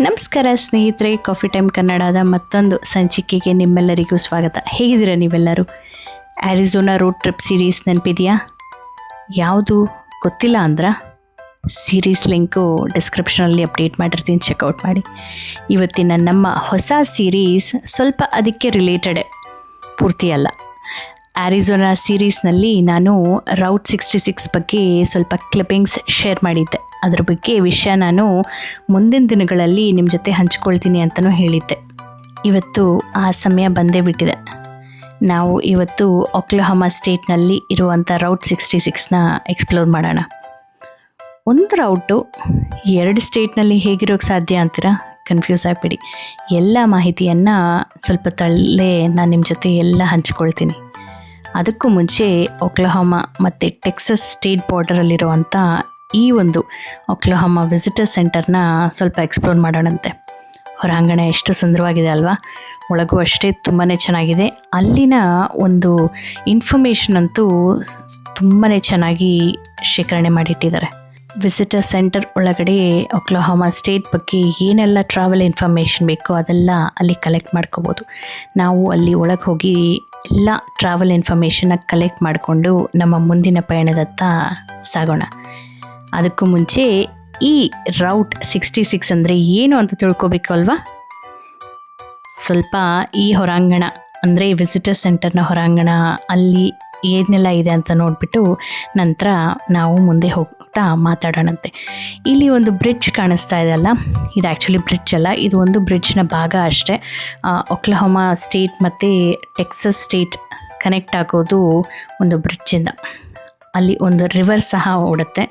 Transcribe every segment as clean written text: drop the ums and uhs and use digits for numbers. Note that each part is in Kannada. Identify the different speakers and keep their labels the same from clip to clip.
Speaker 1: ನಮಸ್ಕಾರ ಸ್ನೇಹಿತರೆ, ಕಾಫಿ ಟೈಮ್ ಕನ್ನಡದ ಮತ್ತೊಂದು ಸಂಚಿಕೆಗೆ ನಿಮ್ಮೆಲ್ಲರಿಗೂ ಸ್ವಾಗತ. ಹೇಗಿದ್ದೀರಾ ನೀವೆಲ್ಲರೂ? ಆರಿಜೋನಾ ರೋಡ್ ಟ್ರಿಪ್ ಸೀರೀಸ್ ನೆನಪಿದೆಯಾ? ಯಾವುದು ಗೊತ್ತಿಲ್ಲ ಅಂದ್ರೆ ಸೀರೀಸ್ ಲಿಂಕು ಡಿಸ್ಕ್ರಿಪ್ಷನಲ್ಲಿ ಅಪ್ಡೇಟ್ ಮಾಡಿರ್ತೀನಿ, ಚೆಕ್ಔಟ್ ಮಾಡಿ. ಇವತ್ತಿನ ನಮ್ಮ ಹೊಸ ಸೀರೀಸ್ ಸ್ವಲ್ಪ ಅದಕ್ಕೆ ರಿಲೇಟೆಡ್, ಪೂರ್ತಿ ಅಲ್ಲ. ಆರಿಜೋನಾ ಸೀರೀಸ್ನಲ್ಲಿ ನಾನು ರೌಟ್ 66 ಬಗ್ಗೆ ಸ್ವಲ್ಪ ಕ್ಲಿಪ್ಪಿಂಗ್ಸ್ ಶೇರ್ ಮಾಡಿದ್ದೆ. ಅದ್ರ ಬಗ್ಗೆ ವಿಷಯ ನಾನು ಮುಂದಿನ ದಿನಗಳಲ್ಲಿ ನಿಮ್ಮ ಜೊತೆ ಹಂಚ್ಕೊಳ್ತೀನಿ ಅಂತಲೂ ಹೇಳಿದ್ದೆ. ಇವತ್ತು ಆ ಸಮಯ ಬಂದೇ ಬಿಟ್ಟಿದೆ. ನಾವು ಇವತ್ತು ಒಕ್ಲಹೋಮಾ ಸ್ಟೇಟ್ನಲ್ಲಿ ಇರುವಂಥ ರೌಟ್ 66ನ ಎಕ್ಸ್ಪ್ಲೋರ್ ಮಾಡೋಣ. ಒಂದು ರೌಟು 2 ಸ್ಟೇಟ್ನಲ್ಲಿ ಹೇಗಿರೋಕ್ಕೆ ಸಾಧ್ಯ ಅಂತೀರಾ? ಕನ್ಫ್ಯೂಸ್ ಆಗಿಬಿಡಿ. ಎಲ್ಲ ಮಾಹಿತಿಯನ್ನು ಸ್ವಲ್ಪ ತಳ್ಳೇ ನಾನು ನಿಮ್ಮ ಜೊತೆ ಎಲ್ಲ ಹಂಚ್ಕೊಳ್ತೀನಿ. ಅದಕ್ಕೂ ಮುಂಚೆ ಒಕ್ಲಹೋಮಾ ಮತ್ತು ಟೆಕ್ಸಸ್ ಸ್ಟೇಟ್ ಬಾರ್ಡರಲ್ಲಿರುವಂಥ ಈ ಒಂದು ಒಕ್ಲಹೋಮಾ ವಿಸಿಟರ್ ಸೆಂಟರ್ನ ಸ್ವಲ್ಪ ಎಕ್ಸ್ಪ್ಲೋರ್ ಮಾಡೋಣಂತೆ. ಹೊರಾಂಗಣ ಎಷ್ಟು ಸುಂದರವಾಗಿದೆ ಅಲ್ವಾ? ಒಳಗೂ ಅಷ್ಟೇ ತುಂಬಾ ಚೆನ್ನಾಗಿದೆ. ಅಲ್ಲಿನ ಒಂದು ಇನ್ಫಾರ್ಮೇಷನ್ ಅಂತೂ ತುಂಬಾ ಚೆನ್ನಾಗಿ ಶೇಖರಣೆ ಮಾಡಿಟ್ಟಿದ್ದಾರೆ. ವಿಸಿಟರ್ ಸೆಂಟರ್ ಒಳಗಡೆ ಒಕ್ಲಹೋಮಾ ಸ್ಟೇಟ್ ಬಗ್ಗೆ ಏನೆಲ್ಲ ಟ್ರಾವೆಲ್ ಇನ್ಫಾರ್ಮೇಷನ್ ಬೇಕೋ ಅದೆಲ್ಲ ಅಲ್ಲಿ ಕಲೆಕ್ಟ್ ಮಾಡ್ಕೋಬೋದು. ನಾವು ಅಲ್ಲಿ ಒಳಗೆ ಹೋಗಿ ಎಲ್ಲ ಟ್ರಾವೆಲ್ ಇನ್ಫಾರ್ಮೇಷನ್ನ ಕಲೆಕ್ಟ್ ಮಾಡಿಕೊಂಡು ನಮ್ಮ ಮುಂದಿನ ಪಯಣದತ್ತ ಸಾಗೋಣ. ಅದಕ್ಕೂ ಮುಂಚೆ ಈ ರೌಟ್ 66 ಅಂದರೆ ಏನು ಅಂತ ತಿಳ್ಕೊಬೇಕು ಅಲ್ವಾ? ಸ್ವಲ್ಪ ಈ ಹೊರಾಂಗಣ ಅಂದರೆ ವಿಸಿಟರ್ ಸೆಂಟರ್ನ ಹೊರಾಂಗಣ ಅಲ್ಲಿ ಏನೆಲ್ಲ ಇದೆ ಅಂತ ನೋಡಿಬಿಟ್ಟು ನಂತರ ನಾವು ಮುಂದೆ ಹೋಗ್ತಾ ಮಾತಾಡೋಣಂತೆ. ಇಲ್ಲಿ ಒಂದು ಬ್ರಿಡ್ಜ್ ಕಾಣಿಸ್ತಾ ಇದೆ ಅಲ್ಲ, ಇದು ಆ್ಯಕ್ಚುಲಿ ಬ್ರಿಡ್ಜ್ ಅಲ್ಲ, ಇದು ಒಂದು ಬ್ರಿಡ್ಜ್ನ ಭಾಗ ಅಷ್ಟೇ. ಒಕ್ಲಹೋಮಾ ಸ್ಟೇಟ್ ಮತ್ತು ಟೆಕ್ಸಸ್ ಸ್ಟೇಟ್ ಕನೆಕ್ಟ್ ಆಗೋದು ಒಂದು ಬ್ರಿಡ್ಜಿಂದ. ಅಲ್ಲಿ ಒಂದು ರಿವರ್ ಸಹ ಓಡುತ್ತೆ.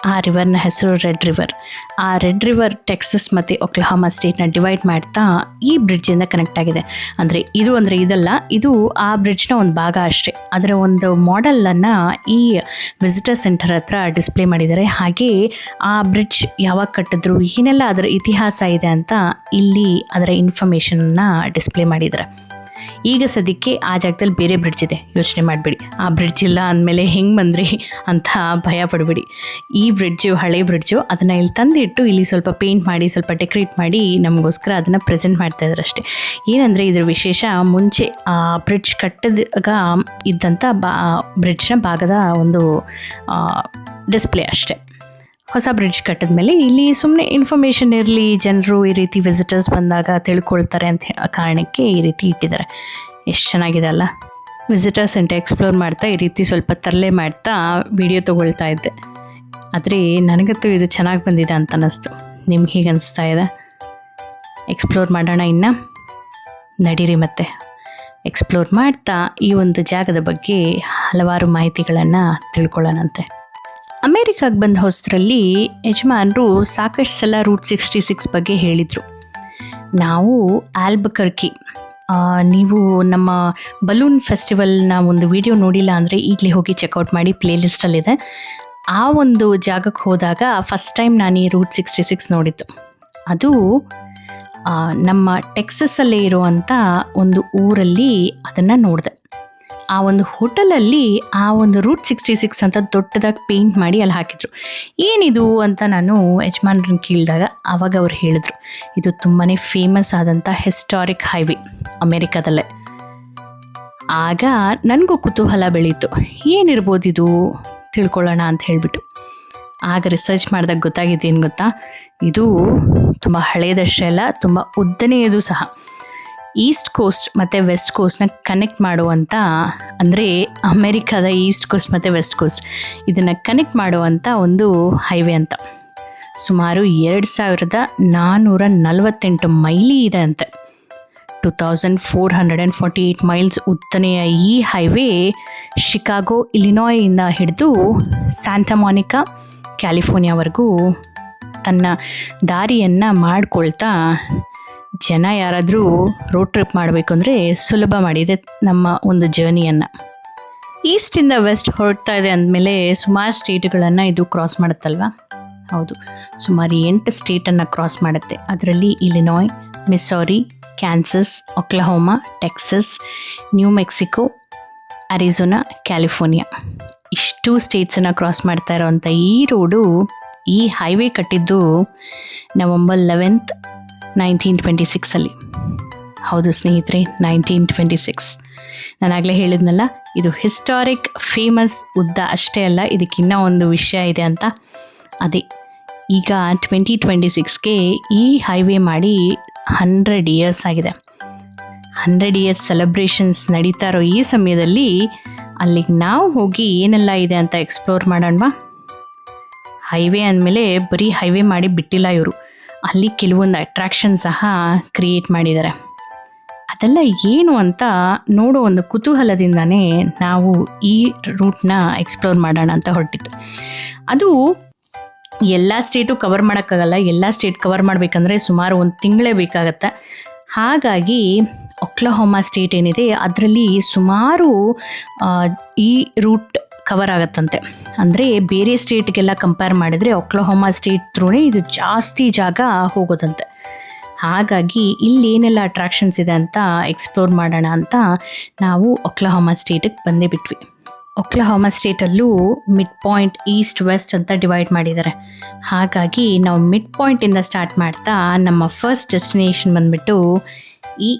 Speaker 1: ಆ ರಿವರ್ನ ಹೆಸರು ರೆಡ್ ರಿವರ್. ಆ ರೆಡ್ ರಿವರ್ ಟೆಕ್ಸಸ್ ಮತ್ತು ಒಕ್ಲಹೋಮಾ ಸ್ಟೇಟ್ನ ಡಿವೈಡ್ ಮಾಡ್ತಾ ಈ ಬ್ರಿಡ್ಜಿಂದ ಕನೆಕ್ಟ್ ಆಗಿದೆ. ಅಂದರೆ ಇದಲ್ಲ, ಇದು ಆ ಬ್ರಿಡ್ಜ್ನ ಒಂದು ಭಾಗ ಅಷ್ಟೇ. ಅದರ ಒಂದು ಮಾಡೆಲನ್ನು ಈ ವಿಸಿಟರ್ ಸೆಂಟರ್ ಹತ್ರ ಡಿಸ್ಪ್ಲೇ ಮಾಡಿದ್ದಾರೆ. ಹಾಗೆ ಆ ಬ್ರಿಡ್ಜ್ ಯಾವಾಗ ಕಟ್ಟಿದ್ರು, ಏನೆಲ್ಲ ಅದರ ಇತಿಹಾಸ ಇದೆ ಅಂತ ಇಲ್ಲಿ ಅದರ ಇನ್ಫಾರ್ಮೇಷನನ್ನು ಡಿಸ್ಪ್ಲೇ ಮಾಡಿದ್ದಾರೆ. ಈಗ ಸದ್ಯಕ್ಕೆ ಆ ಜಾಗದಲ್ಲಿ ಬೇರೆ ಬ್ರಿಡ್ಜ್ ಇದೆ, ಯೋಚನೆ ಮಾಡಿಬಿಡಿ. ಆ ಬ್ರಿಡ್ಜ್ ಇಲ್ಲ ಅಂದಮೇಲೆ ಹೆಂಗೆ ಬಂದ್ರಿ ಅಂತ ಭಯ ಪಡಬೇಡಿ. ಈ ಬ್ರಿಡ್ಜು ಹಳೆ ಬ್ರಿಡ್ಜು, ಅದನ್ನು ಇಲ್ಲಿ ತಂದಿಟ್ಟು ಇಲ್ಲಿ ಸ್ವಲ್ಪ ಪೇಂಟ್ ಮಾಡಿ ಸ್ವಲ್ಪ ಡೆಕೋರೇಟ್ ಮಾಡಿ ನಮಗೋಸ್ಕರ ಅದನ್ನು ಪ್ರೆಸೆಂಟ್ ಮಾಡ್ತಾ ಇದ್ದಾರೆ ಅಷ್ಟೇ. ಏನಂದರೆ ಇದ್ರ ವಿಶೇಷ, ಮುಂಚೆ ಆ ಬ್ರಿಡ್ಜ್ ಕಟ್ಟಿದಾಗ ಇದ್ದಂಥ ಬ್ರಿಡ್ಜ್ನ ಭಾಗದ ಒಂದು ಡಿಸ್ಪ್ಲೇ ಅಷ್ಟೇ. ಹೊಸ ಬ್ರಿಡ್ಜ್ ಕಟ್ಟಿದ ಮೇಲೆ ಇಲ್ಲಿ ಸುಮ್ಮನೆ ಇನ್ಫಾರ್ಮೇಷನ್ ಇರಲಿ, ಜನರು ಈ ರೀತಿ ವಿಸಿಟರ್ಸ್ ಬಂದಾಗ ತಿಳ್ಕೊಳ್ತಾರೆ ಅಂತ ಕಾರಣಕ್ಕೆ ಈ ರೀತಿ ಇಟ್ಟಿದ್ದಾರೆ. ಎಷ್ಟು ಚೆನ್ನಾಗಿದೆ ಅಲ್ಲ? ವಿಸಿಟರ್ ಸೆಂಟರ್ ಎಕ್ಸ್ಪ್ಲೋರ್ ಮಾಡ್ತಾ ಈ ರೀತಿ ಸ್ವಲ್ಪ ತರಲೆ ಮಾಡ್ತಾ ವಿಡಿಯೋ ತೊಗೊಳ್ತಾ ಇದ್ದೆ. ಆದರೆ ನನಗಂತೂ ಇದು ಚೆನ್ನಾಗಿ ಬಂದಿದೆ ಅಂತ ಅನ್ನಿಸ್ತು. ನಿಮ್ಗೆ ಹೀಗೆ ಅನಿಸ್ತಾ ಇದೆ? ಎಕ್ಸ್ಪ್ಲೋರ್ ಮಾಡೋಣ ಇನ್ನು. ನಡೀರಿ ಮತ್ತೆ ಎಕ್ಸ್ಪ್ಲೋರ್ ಮಾಡ್ತಾ ಈ ಒಂದು ಜಾಗದ ಬಗ್ಗೆ ಹಲವಾರು ಮಾಹಿತಿಗಳನ್ನು ತಿಳ್ಕೊಳ್ಳೋಣಂತೆ. ಅಮೇರಿಕಾಗೆ ಬಂದ ಹೊಸರಲ್ಲಿ ಯಜಮಾನರು ಸಾಕಷ್ಟು ಸಲ ರೂಟ್ 66 ಬಗ್ಗೆ ಹೇಳಿದರು. ನಾವು ಆಲ್ಬಕರ್ಕಿ, ನೀವು ನಮ್ಮ ಬಲೂನ್ ಫೆಸ್ಟಿವಲ್ನ ಒಂದು ವಿಡಿಯೋ ನೋಡಿಲ್ಲ ಅಂದರೆ ಈಗಲೇ ಹೋಗಿ ಚೆಕ್ಔಟ್ ಮಾಡಿ, ಪ್ಲೇ ಲಿಸ್ಟಲ್ಲಿದೆ. ಆ ಒಂದು ಜಾಗಕ್ಕೆ ಹೋದಾಗ ಫಸ್ಟ್ ಟೈಮ್ ನಾನು ಈ ರೂಟ್ 66 ನೋಡಿದ್ದು. ಅದು ನಮ್ಮ ಟೆಕ್ಸಸಲ್ಲೇ ಇರುವಂಥ ಒಂದು ಊರಲ್ಲಿ ಅದನ್ನು ನೋಡಿದೆ. ಆ ಒಂದು ಹೋಟೆಲಲ್ಲಿ ಆ ಒಂದು ರೂಟ್ 66 ಅಂತ ದೊಡ್ಡದಾಗಿ ಪೇಂಟ್ ಮಾಡಿ ಅಲ್ಲಿ ಹಾಕಿದ್ರು. ಏನಿದು ಅಂತ ನಾನು ಯಜಮಾನ್ರನ್ನ ಕೇಳಿದಾಗ ಆವಾಗ ಅವ್ರು ಹೇಳಿದ್ರು, ಇದು ತುಂಬಾ ಫೇಮಸ್ ಆದಂಥ ಹಿಸ್ಟಾರಿಕ್ ಹೈವೇ ಅಮೇರಿಕಾದಲ್ಲೇ. ಆಗ ನನಗೂ ಕುತೂಹಲ ಬೆಳೀತು, ಏನಿರ್ಬೋದಿದು ತಿಳ್ಕೊಳ್ಳೋಣ ಅಂತ ಹೇಳಿಬಿಟ್ಟು. ಆಗ ರಿಸರ್ಚ್ ಮಾಡಿದಾಗ ಗೊತ್ತಾಗಿದ್ದೇನು ಗೊತ್ತಾ? ಇದು ತುಂಬ ಹಳೆಯದಷ್ಟೇ ಅಲ್ಲ, ತುಂಬ ಉದ್ದನೆಯದು ಸಹ. ಈಸ್ಟ್ ಕೋಸ್ಟ್ ಮತ್ತು ವೆಸ್ಟ್ ಕೋಸ್ಟ್ನ ಕನೆಕ್ಟ್ ಮಾಡುವಂಥ, ಅಂದರೆ ಅಮೇರಿಕಾದ ಈಸ್ಟ್ ಕೋಸ್ಟ್ ಮತ್ತು ವೆಸ್ಟ್ ಕೋಸ್ಟ್ ಇದನ್ನು ಕನೆಕ್ಟ್ ಮಾಡುವಂಥ ಒಂದು ಹೈವೇ ಅಂತ. ಸುಮಾರು 2448 ಮೈಲಿ ಇದೆ ಅಂತೆ. 2448 ಮೈಲ್ಸ್ ಉದ್ದನೆಯ ಈ ಹೈವೇ ಶಿಕಾಗೋ ಇಲಿನಾಯ್ಯಿಂದ ಹಿಡಿದು ಸ್ಯಾಂಟಾ ಮೊನಿಕಾ ಕ್ಯಾಲಿಫೋರ್ನಿಯಾವರೆಗೂ ತನ್ನ ದಾರಿಯನ್ನು ಮಾಡಿಕೊಳ್ತಾ ಜನ ಯಾರಾದರೂ ರೋಡ್ ಟ್ರಿಪ್ ಮಾಡಬೇಕು ಅಂದರೆ ಸುಲಭ ಮಾಡಿದೆ ನಮ್ಮ ಒಂದು ಜರ್ನಿಯನ್ನು. ಈಸ್ಟಿಂದ ವೆಸ್ಟ್ ಹೊರಡ್ತಾ ಇದೆ ಅಂದಮೇಲೆ ಸುಮಾರು ಸ್ಟೇಟ್ಗಳನ್ನು ಇದು ಕ್ರಾಸ್ ಮಾಡುತ್ತಲ್ವ? ಹೌದು, ಸುಮಾರು 8 ಸ್ಟೇಟನ್ನು ಕ್ರಾಸ್ ಮಾಡುತ್ತೆ. ಅದರಲ್ಲಿ Illinois, Missouri, Kansas, Oklahoma, Texas, New Mexico, Arizona, California, ಇಷ್ಟು ಸ್ಟೇಟ್ಸನ್ನು ಕ್ರಾಸ್ ಮಾಡ್ತಾ ಇರೋವಂಥ ಈ ರೋಡು, ಈ ಹೈವೇ ಕಟ್ಟಿದ್ದು November 11th, 1926 ಹೌದು ಸ್ನೇಹಿತರೆ, 1926. ನಾನಾಗಲೇ ಹೇಳಿದ್ನಲ್ಲ, ಇದು ಹಿಸ್ಟಾರಿಕ್ ಫೇಮಸ್ ಉದ್ದ ಅಷ್ಟೇ ಅಲ್ಲ, ಇದಕ್ಕಿನ್ನೂ ಒಂದು ವಿಷಯ ಇದೆ ಅಂತ. ಅದೇ ಈಗ 2026ಗೆ ಈ ಹೈವೇ ಮಾಡಿ 100 ಇಯರ್ಸ್ ಆಗಿದೆ. 100 ಇಯರ್ಸ್ ಸೆಲೆಬ್ರೇಷನ್ಸ್ ನಡೀತಾ ಇರೋ ಈ ಸಮಯದಲ್ಲಿ ಅಲ್ಲಿಗೆ ನಾವು ಹೋಗಿ ಏನೆಲ್ಲ ಇದೆ ಅಂತ ಎಕ್ಸ್ಪ್ಲೋರ್ ಮಾಡೋಣವಾ? ಹೈವೇ ಅಂದಮೇಲೆ ಬರೀ ಹೈವೇ ಮಾಡಿ ಬಿಟ್ಟಿಲ್ಲ ಇವರು, ಅಲ್ಲಿ ಕೆಲವೊಂದು ಅಟ್ರಾಕ್ಷನ್ ಸಹ ಕ್ರಿಯೇಟ್ ಮಾಡಿದ್ದಾರೆ. ಅದೆಲ್ಲ ಏನು ಅಂತ ನೋಡೋ ಒಂದು ಕುತೂಹಲದಿಂದನೇ ನಾವು ಈ ರೂಟ್ನ ಎಕ್ಸ್ಪ್ಲೋರ್ ಮಾಡೋಣ ಅಂತ ಹೊರಟಿತ್ತು. ಅದು ಎಲ್ಲ ಸ್ಟೇಟು ಕವರ್ ಮಾಡೋಕ್ಕಾಗಲ್ಲ. ಎಲ್ಲ ಸ್ಟೇಟ್ ಕವರ್ ಮಾಡಬೇಕಂದ್ರೆ ಸುಮಾರು 1 ತಿಂಗಳೇ ಬೇಕಾಗತ್ತೆ. ಹಾಗಾಗಿ ಒಕ್ಲಹೋಮಾ ಸ್ಟೇಟ್ ಏನಿದೆ ಅದರಲ್ಲಿ ಸುಮಾರು ಈ ರೂಟ್ ಕವರ್ ಆಗತ್ತಂತೆ. ಅಂದರೆ ಬೇರೆ ಸ್ಟೇಟ್ಗೆಲ್ಲ ಕಂಪೇರ್ ಮಾಡಿದರೆ ಒಕ್ಲಹೋಮಾ ಸ್ಟೇಟ್ ಥ್ರೂನೇ ಇದು ಜಾಸ್ತಿ ಜಾಗ ಹೋಗೋದಂತೆ. ಹಾಗಾಗಿ ಇಲ್ಲೇನೆಲ್ಲ ಅಟ್ರಾಕ್ಷನ್ಸ್ ಇದೆ ಅಂತ ಎಕ್ಸ್ಪ್ಲೋರ್ ಮಾಡೋಣ ಅಂತ ನಾವು ಒಕ್ಲಹೋಮಾ ಸ್ಟೇಟಿಗೆ ಬಂದೇ ಬಿಟ್ವಿ. Oklahoma ಸ್ಟೇಟಲ್ಲೂ mid point, East, West ಅಂತ ಡಿವೈಡ್ ಮಾಡಿದ್ದಾರೆ. ಹಾಗಾಗಿ ನಾವು ಮಿಡ್ ಪಾಯಿಂಟಿಂದ ಸ್ಟಾರ್ಟ್ ಮಾಡ್ತಾ ನಮ್ಮ ಫಸ್ಟ್ ಡೆಸ್ಟಿನೇಷನ್ ಬಂದುಬಿಟ್ಟು ಈ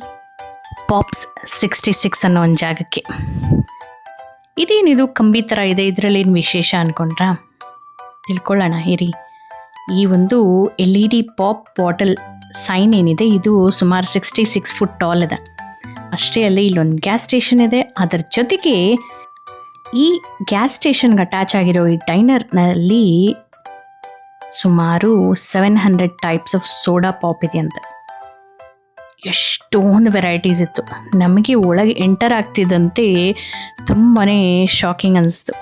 Speaker 1: ಪಾಪ್ಸ್ 66 ಅನ್ನೋ ಒಂದು ಜಾಗಕ್ಕೆ. ಇದೇನಿದು ಕಂಬಿ ಥರ ಇದೆ, ಇದರಲ್ಲೇನು ವಿಶೇಷ ಅಂದ್ಕೊಂಡ್ರಾ? ತಿಳ್ಕೊಳ್ಳೋಣ ಇರಿ. ಈ ಒಂದು LED ಪಾಪ್ ಬಾಟಲ್ ಸೈನ್ ಏನಿದೆ ಇದು ಸುಮಾರು 66 ಫುಟ್ ಟಾಲ್ ಇದೆ. ಅಷ್ಟೇ ಅಲ್ಲೇ ಇಲ್ಲೊಂದು ಗ್ಯಾಸ್ ಸ್ಟೇಷನ್ ಇದೆ. ಅದರ ಜೊತೆಗೆ ಈ ಗ್ಯಾಸ್ ಸ್ಟೇಷನ್ಗೆ ಅಟ್ಯಾಚ್ ಆಗಿರೋ ಈ ಡೈನರ್ನಲ್ಲಿ ಸುಮಾರು 700 ಟೈಪ್ಸ್ ಆಫ್ ಸೋಡಾ ಪಾಪ್ ಇದೆಯಂತೆ. ಎಷ್ಟೊಂದು ವೆರೈಟೀಸ್ ಇತ್ತು. ನಮಗೆ ಒಳಗೆ ಎಂಟರ್ ಆಗ್ತಿದ್ದಂತೆ ತುಂಬಾ ಶಾಕಿಂಗ್ ಅನಿಸ್ತು.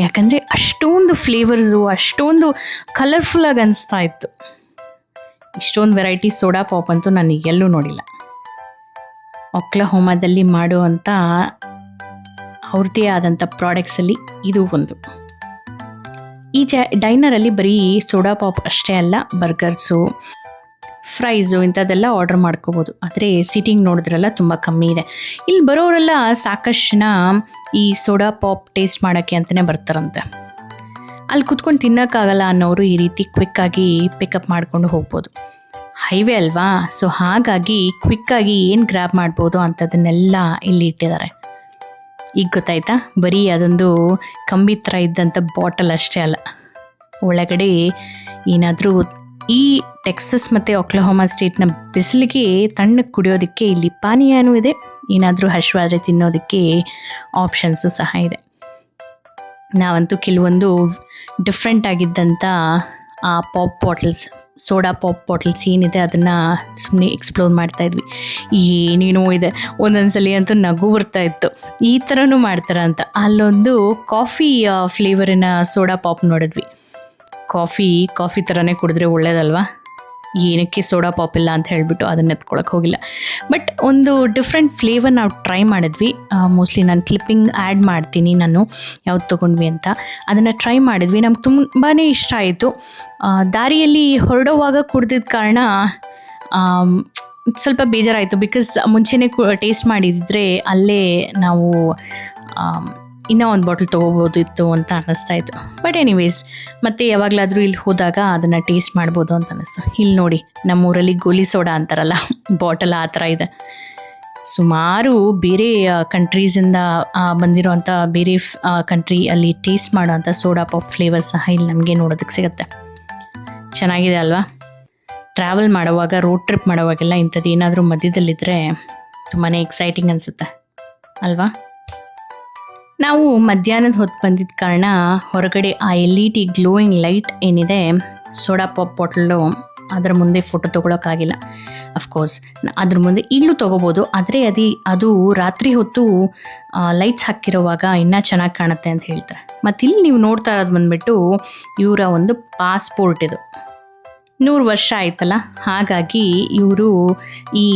Speaker 1: ಯಾಕಂದರೆ ಅಷ್ಟೊಂದು ಫ್ಲೇವರ್ಸು, ಅಷ್ಟೊಂದು ಕಲರ್ಫುಲ್ಲಾಗಿ ಅನಿಸ್ತಾ ಇತ್ತು. ಇಷ್ಟೊಂದು ವೆರೈಟಿ ಸೋಡಾ ಪಾಪ್ ಅಂತೂ ನಾನು ಎಲ್ಲೂ ನೋಡಿಲ್ಲ. ಒಕ್ಲಹೋಮಾದಲ್ಲಿ ಮಾಡುವಂಥ ಅವ್ರದ್ದೇ ಆದಂಥ ಪ್ರಾಡಕ್ಟ್ಸಲ್ಲಿ ಇದು ಒಂದು. ಈ ಡೈನರಲ್ಲಿ ಬರೀ ಸೋಡಾ ಪಾಪ್ ಅಷ್ಟೇ ಅಲ್ಲ, ಬರ್ಗರ್ಸು, ಫ್ರೈಸು ಇಂಥದ್ದೆಲ್ಲ ಆರ್ಡರ್ ಮಾಡ್ಕೋಬೋದು. ಆದರೆ ಸೀಟಿಂಗ್ ನೋಡಿದ್ರೆಲ್ಲ ತುಂಬ ಕಮ್ಮಿ ಇದೆ. ಇಲ್ಲಿ ಬರೋರೆಲ್ಲ ಸಾಕಷ್ಟು ಜನ ಈ ಸೋಡಾ ಪಾಪ್ ಟೇಸ್ಟ್ ಮಾಡೋಕ್ಕೆ ಅಂತಲೇ ಬರ್ತಾರಂತೆ. ಅಲ್ಲಿ ಕುತ್ಕೊಂಡು ತಿನ್ನೋಕ್ಕಾಗಲ್ಲ ಅನ್ನೋರು ಈ ರೀತಿ ಕ್ವಿಕ್ಕಾಗಿ ಪಿಕಪ್ ಮಾಡ್ಕೊಂಡು ಹೋಗ್ಬೋದು. ಹೈವೇ ಅಲ್ವಾ, ಸೊ ಹಾಗಾಗಿ ಕ್ವಿಕ್ಕಾಗಿ ಏನು ಗ್ರ್ಯಾಬ್ ಮಾಡ್ಬೋದು ಅಂಥದ್ದನ್ನೆಲ್ಲ ಇಲ್ಲಿ ಇಟ್ಟಿದ್ದಾರೆ. ಈಗ ಗೊತ್ತಾಯ್ತಾ? ಬರೀ ಅದೊಂದು ಕಂಬಿ ಥರ ಇದ್ದಂಥ ಬಾಟಲ್ ಅಷ್ಟೇ ಅಲ್ಲ, ಒಳಗಡೆ ಏನಾದರೂ ಈ ಟೆಕ್ಸಸ್ ಮತ್ತು ಒಕ್ಲಹೋಮಾ ಸ್ಟೇಟ್ನ ಬಿಸಿಲಿಗೆ ತಣ್ಣಗೆ ಕುಡಿಯೋದಕ್ಕೆ ಇಲ್ಲಿ ಪಾನೀಯನೂ ಇದೆ. ಏನಾದರೂ ಹಶ್ವಾದರೆ ತಿನ್ನೋದಕ್ಕೆ ಆಪ್ಷನ್ಸು ಸಹ ಇದೆ. ನಾವಂತೂ ಕೆಲವೊಂದು ಡಿಫ್ರೆಂಟ್ ಆಗಿದ್ದಂಥ ಆ pop bottles, soda pop bottles ಏನಿದೆ ಅದನ್ನು ಸುಮ್ಮನೆ ಎಕ್ಸ್ಪ್ಲೋರ್ ಮಾಡ್ತಾಯಿದ್ವಿ. ಏನೇನೋ ಇದೆ. ಒಂದೊಂದ್ಸಲಿ ಅಂತೂ ನಗು ಬರ್ತಾ ಇತ್ತು, ಈ ಥರನೂ ಮಾಡ್ತಾರೆ ಅಂತ. ಅಲ್ಲೊಂದು ಕಾಫಿ ಫ್ಲೇವರಿನ ಸೋಡಾ ಪಾಪ್ ನೋಡಿದ್ವಿ. ಕಾಫಿ ಥರನೇ ಕುಡಿದ್ರೆ ಒಳ್ಳೇದಲ್ವಾ, ಏನಕ್ಕೆ ಸೋಡಾ ಪಾಪ್ ಇಲ್ಲ ಅಂತ ಹೇಳಿಬಿಟ್ಟು ಅದನ್ನು ಎತ್ಕೊಳಕ್ಕೆ ಹೋಗಿಲ್ಲ. ಬಟ್ ಒಂದು ಡಿಫ್ರೆಂಟ್ ಫ್ಲೇವರ್ ನಾವು ಟ್ರೈ ಮಾಡಿದ್ವಿ. ಮೋಸ್ಟ್ಲಿ ನಾನು ಕ್ಲಿಪ್ಪಿಂಗ್ ಆ್ಯಡ್ ಮಾಡ್ತೀನಿ ನಾನು ಯಾವ್ದು ತೊಗೊಂಡ್ವಿ ಅಂತ. ಅದನ್ನು ಟ್ರೈ ಮಾಡಿದ್ವಿ, ನಮ್ಗೆ ತುಂಬಾ ಇಷ್ಟ ಆಯಿತು. ದಾರಿಯಲ್ಲಿ ಹೊರಡೋವಾಗ ಕುಡ್ದಿದ್ದ ಕಾರಣ ಸ್ವಲ್ಪ ಬೇಜಾರಾಯಿತು. ಬಿಕಾಸ್ ಮುಂಚೆನೇ ಟೇಸ್ಟ್ ಮಾಡಿದರೆ ಅಲ್ಲೇ ನಾವು ಇನ್ನೂ ಒಂದು ಬಾಟಲ್ ತೊಗೋಬೋದಿತ್ತು ಅಂತ ಅನ್ನಿಸ್ತಾ ಇತ್ತು. ಬಟ್ ಎನಿವೇಸ್, ಮತ್ತೆ ಯಾವಾಗಲಾದರೂ ಇಲ್ಲಿ ಹೋದಾಗ ಅದನ್ನು ಟೇಸ್ಟ್ ಮಾಡ್ಬೋದು ಅಂತ ಅನ್ನಿಸ್ತು. ಇಲ್ಲಿ ನೋಡಿ, ನಮ್ಮೂರಲ್ಲಿ ಗೋಲಿ ಸೋಡಾ ಅಂತಾರಲ್ಲ, ಬಾಟಲ್ ಆ ಥರ ಇದೆ. ಸುಮಾರು ಬೇರೆ ಕಂಟ್ರೀಸಿಂದ ಬಂದಿರೋವಂಥ ಬೇರೆ ಕಂಟ್ರಿ ಅಲ್ಲಿ ಟೇಸ್ಟ್ ಮಾಡೋವಂಥ ಸೋಡಾ ಪಾಪ್ ಫ್ಲೇವರ್ ಸಹ ಇಲ್ಲಿ ನಮಗೆ ನೋಡೋದಕ್ಕೆ ಸಿಗುತ್ತೆ. ಚೆನ್ನಾಗಿದೆ ಅಲ್ವಾ? ಟ್ರಾವೆಲ್ ಮಾಡುವಾಗ, ರೋಡ್ ಟ್ರಿಪ್ ಮಾಡುವಾಗೆಲ್ಲ ಇಂಥದ್ದು ಏನಾದರೂ ಮಧ್ಯದಲ್ಲಿದ್ದರೆ ತುಂಬಾ ಎಕ್ಸೈಟಿಂಗ್ ಅನಿಸುತ್ತೆ ಅಲ್ವಾ? ನಾವು ಮಧ್ಯಾಹ್ನದ ಹೊತ್ತು ಬಂದಿದ್ದ ಕಾರಣ ಹೊರಗಡೆ ಆ LED ಗ್ಲೋಯಿಂಗ್ ಲೈಟ್ ಏನಿದೆ ಸೋಡಾ ಪಾಪ್ ಬಾಟಲು, ಅದರ ಮುಂದೆ ಫೋಟೋ ತೊಗೊಳಕ್ಕಾಗಿಲ್ಲ. ಅಫ್ಕೋರ್ಸ್ ಅದ್ರ ಮುಂದೆ ಈಗಲೂ ತೊಗೋಬೋದು, ಆದರೆ ಅದು ರಾತ್ರಿ ಹೊತ್ತು ಲೈಟ್ಸ್ ಹಾಕಿರೋವಾಗ ಇನ್ನೂ ಚೆನ್ನಾಗಿ ಕಾಣುತ್ತೆ ಅಂತ ಹೇಳ್ತಾರೆ. ಮತ್ತು ಇಲ್ಲಿ ನೀವು ನೋಡ್ತಾ ಇರೋದು ಬಂದುಬಿಟ್ಟು ಇವರ ಒಂದು ಪಾಸ್ಪೋರ್ಟ್. ಇದು 100 ವರ್ಷ ಆಯ್ತಲ್ಲ, ಹಾಗಾಗಿ ಇವರು ಈ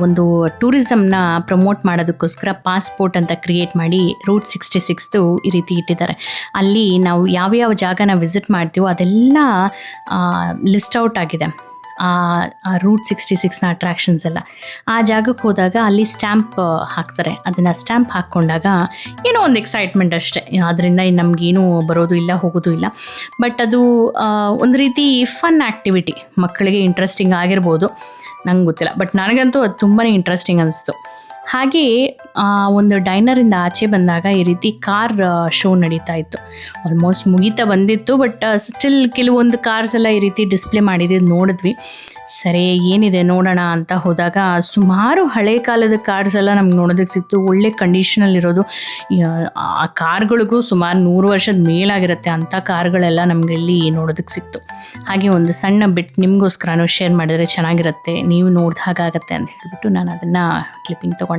Speaker 1: ಒಂದು ಟೂರಿಸಮ್ನ ಪ್ರಮೋಟ್ ಮಾಡೋದಕ್ಕೋಸ್ಕರ ಪಾಸ್ಪೋರ್ಟ್ ಅಂತ ಕ್ರಿಯೇಟ್ ಮಾಡಿ ರೂಟ್ 66 ಈ ರೀತಿ ಇಟ್ಟಿದ್ದಾರೆ. ಅಲ್ಲಿ ನಾವು ಯಾವ್ಯಾವ ಜಾಗನ ವಿಸಿಟ್ ಮಾಡ್ತೀವೋ ಅದೆಲ್ಲ ಲಿಸ್ಟ್ ಔಟ್ ಆಗಿದೆ. ರೂಟ್ 66ನ ಅಟ್ರಾಕ್ಷನ್ಸ್ ಎಲ್ಲ. ಆ ಜಾಗಕ್ಕೆ ಹೋದಾಗ ಅಲ್ಲಿ ಸ್ಟ್ಯಾಂಪ್ ಹಾಕ್ತಾರೆ. ಅದನ್ನು ಸ್ಟ್ಯಾಂಪ್ ಹಾಕ್ಕೊಂಡಾಗ ಏನೋ ಒಂದು ಎಕ್ಸೈಟ್ಮೆಂಟ್ ಅಷ್ಟೇ. ಅದರಿಂದ ನಮಗೇನೂ ಬರೋದು ಇಲ್ಲ, ಹೋಗೋದು ಇಲ್ಲ. ಬಟ್ ಅದು ಒಂದು ರೀತಿ ಫನ್ ಆ್ಯಕ್ಟಿವಿಟಿ, ಮಕ್ಕಳಿಗೆ ಇಂಟ್ರೆಸ್ಟಿಂಗ್ ಆಗಿರ್ಬೋದು. ನಂಗೆ ಗೊತ್ತಿಲ್ಲ, ಬಟ್ ನನಗಂತೂ ಅದು ತುಂಬಾ ಇಂಟ್ರೆಸ್ಟಿಂಗ್ ಅನಿಸ್ತು. ಹಾಗೆ ಒಂದು ಡೈನರಿಂದ ಆಚೆ ಬಂದಾಗ ಈ ರೀತಿ ಕಾರ್ ಶೋ ನಡೀತಾ ಇತ್ತು. ಆಲ್ಮೋಸ್ಟ್ ಮುಗೀತಾ ಬಂದಿತ್ತು, ಬಟ್ ಸ್ಟಿಲ್ ಕೆಲವೊಂದು ಕಾರ್ಸ್ ಎಲ್ಲ ಈ ರೀತಿ ಡಿಸ್ಪ್ಲೇ ಮಾಡಿದ್ದು ನೋಡಿದ್ವಿ. ಸರಿ ಏನಿದೆ ನೋಡೋಣ ಅಂತ ಹೋದಾಗ ಸುಮಾರು ಹಳೆ ಕಾಲದ ಕಾರ್ಸ್ ಎಲ್ಲ ನಮ್ಗೆ ನೋಡೋದಕ್ಕೆ ಸಿಕ್ತು. ಒಳ್ಳೆ ಕಂಡೀಷನಲ್ಲಿರೋದು, ಆ ಕಾರ್ಗಳಿಗೂ ಸುಮಾರು 100 ವರ್ಷದ ಮೇಲಾಗಿರುತ್ತೆ ಅಂಥ ಕಾರ್ಗಳೆಲ್ಲ ನಮಗೆ ಇಲ್ಲಿ ನೋಡೋದಕ್ಕೆ ಸಿಕ್ತು. ಹಾಗೆ ಒಂದು ಸಣ್ಣ ಬಿಟ್ ನಿಮಗೋಸ್ಕರನೂ ಶೇರ್ ಮಾಡಿದರೆ ಚೆನ್ನಾಗಿರುತ್ತೆ, ನೀವು ನೋಡ್ದ ಹಾಗಾಗತ್ತೆ ಅಂತ ಹೇಳಿಬಿಟ್ಟು ನಾನು ಅದನ್ನು ಕ್ಲಿಪ್ಪಿಂಗ್ ತೊಗೊಂಡೆ.